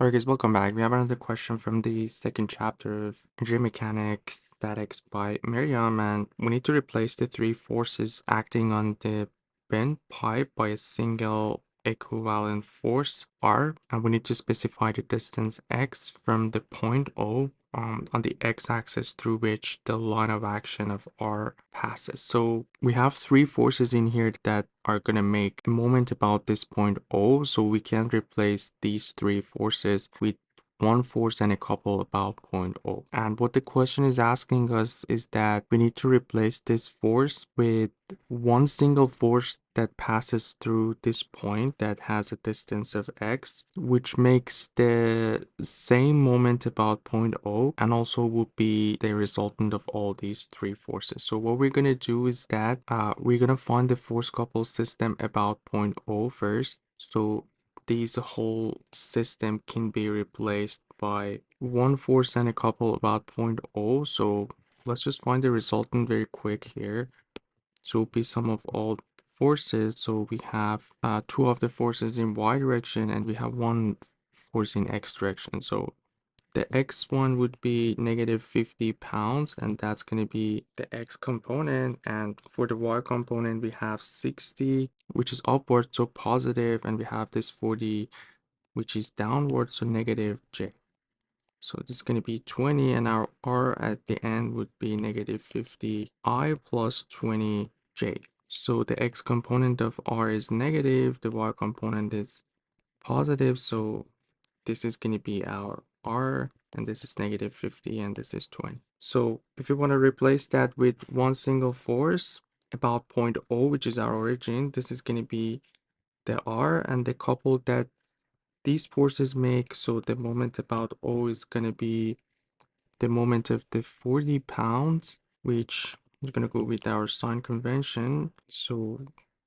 Alright guys, welcome back. We have another question from the second chapter of Engine Mechanics Statics by Meriam, and we need to replace the three forces acting on the bent pipe by a single equivalent force R, and we need to specify the distance x from the point O on the x-axis through which the line of action of R passes. So we have three forces in here that are going to make a moment about this point O, so we can replace these three forces with one force and a couple about point O. And what the question is asking us is that we need to replace this force with one single force that passes through this point that has a distance of x, which makes the same moment about point O and also would be the resultant of all these three forces. So what we're going to do is that we're going to find the force couple system about point O first. So this whole system can be replaced by one force and a couple about point O. So let's just find the resultant very quick here. So it'll be sum of all forces. So we have two of the forces in y direction and we have one force in x direction. So the x one would be negative 50 pounds, and that's going to be the x component. And for the y component, we have 60, which is upward, so positive, and we have this 40, which is downward, so negative j. So this is going to be 20, and our r at the end would be negative 50i plus 20j. So the x component of r is negative, the y component is positive, so this is going to be our r, and this is negative 50, and this is 20. So if you want to replace that with one single force about point O, which is our origin, this is going to be the r, and the couple that these forces make, so the moment about O is going to be the moment of the 40 pounds, which we're going to go with our sign convention. So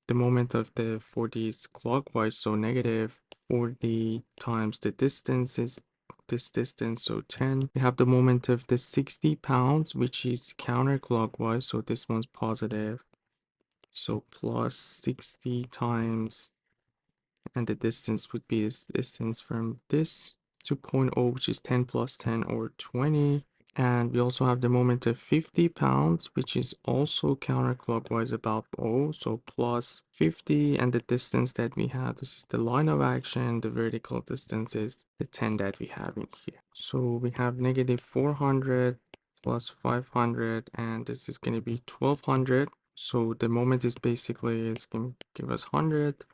the moment of the 40 is clockwise, so negative 40 times the distance is this distance, so 10. We have the moment of the 60 pounds, which is counterclockwise, so this one's positive. So plus 60 times, and the distance would be this distance from this to point O, which is 10 plus 10 or 20. And we also have the moment of 50 pounds, which is also counterclockwise about O, so plus 50, and the distance that we have, this is the line of action, the vertical distance is the 10 that we have in here. So we have negative 400 plus 500, and this is going to be 1200. So the moment is basically, it's going to give us 100,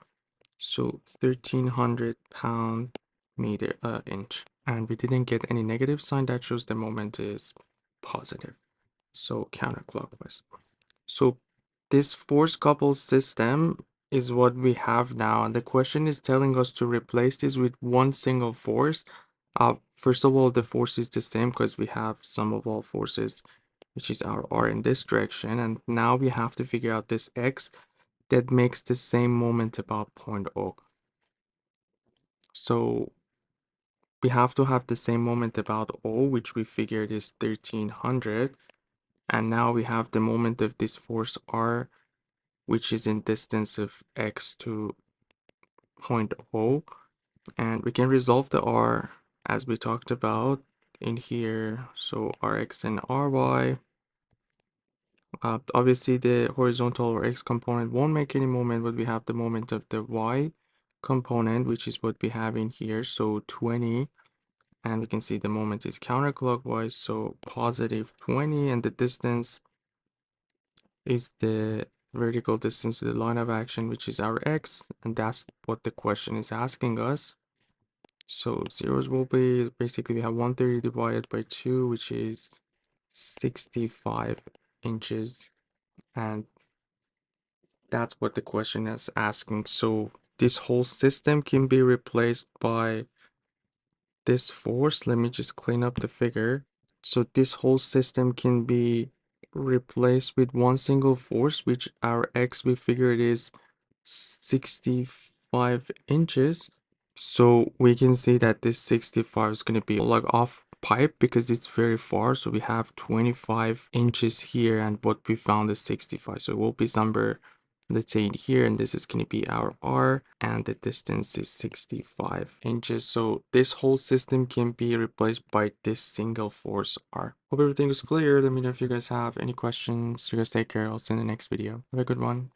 so 1300 pound meter inch, and we didn't get any negative sign. That shows the moment is positive, so counterclockwise. So this force coupled system is what we have now, and the question is telling us to replace this with one single force. First of all, the force is the same because we have sum of all forces, which is our r in this direction, and now we have to figure out this x that makes the same moment about point O. So we have to have the same moment about O, which we figured is 1300. And now we have the moment of this force R, which is in distance of x to point O. And we can resolve the R as we talked about in here. So Rx and Ry. Obviously, the horizontal or x component won't make any moment, but we have the moment of the y component, which is what we have in here. So 20. And we can see the moment is counterclockwise, so positive 20, and the distance is the vertical distance to the line of action, which is our x, and that's what the question is asking us. So zeros will be, basically we have 130 divided by 2, which is 65 inches, and that's what the question is asking. So this whole system can be replaced by this force. Let me just clean up the figure. So this whole system can be replaced with one single force, which our x we figured is 65 inches. So we can see that this 65 is going to be like off pipe because it's very far. So we have 25 inches here, and what we found is 65. So it will be somewhere let's say in here, and this is going to be our R, and the distance is 65 inches. So this whole system can be replaced by this single force R. Hope everything was clear. Let me know if you guys have any questions. You guys take care. I'll see you in the next video. Have a good one.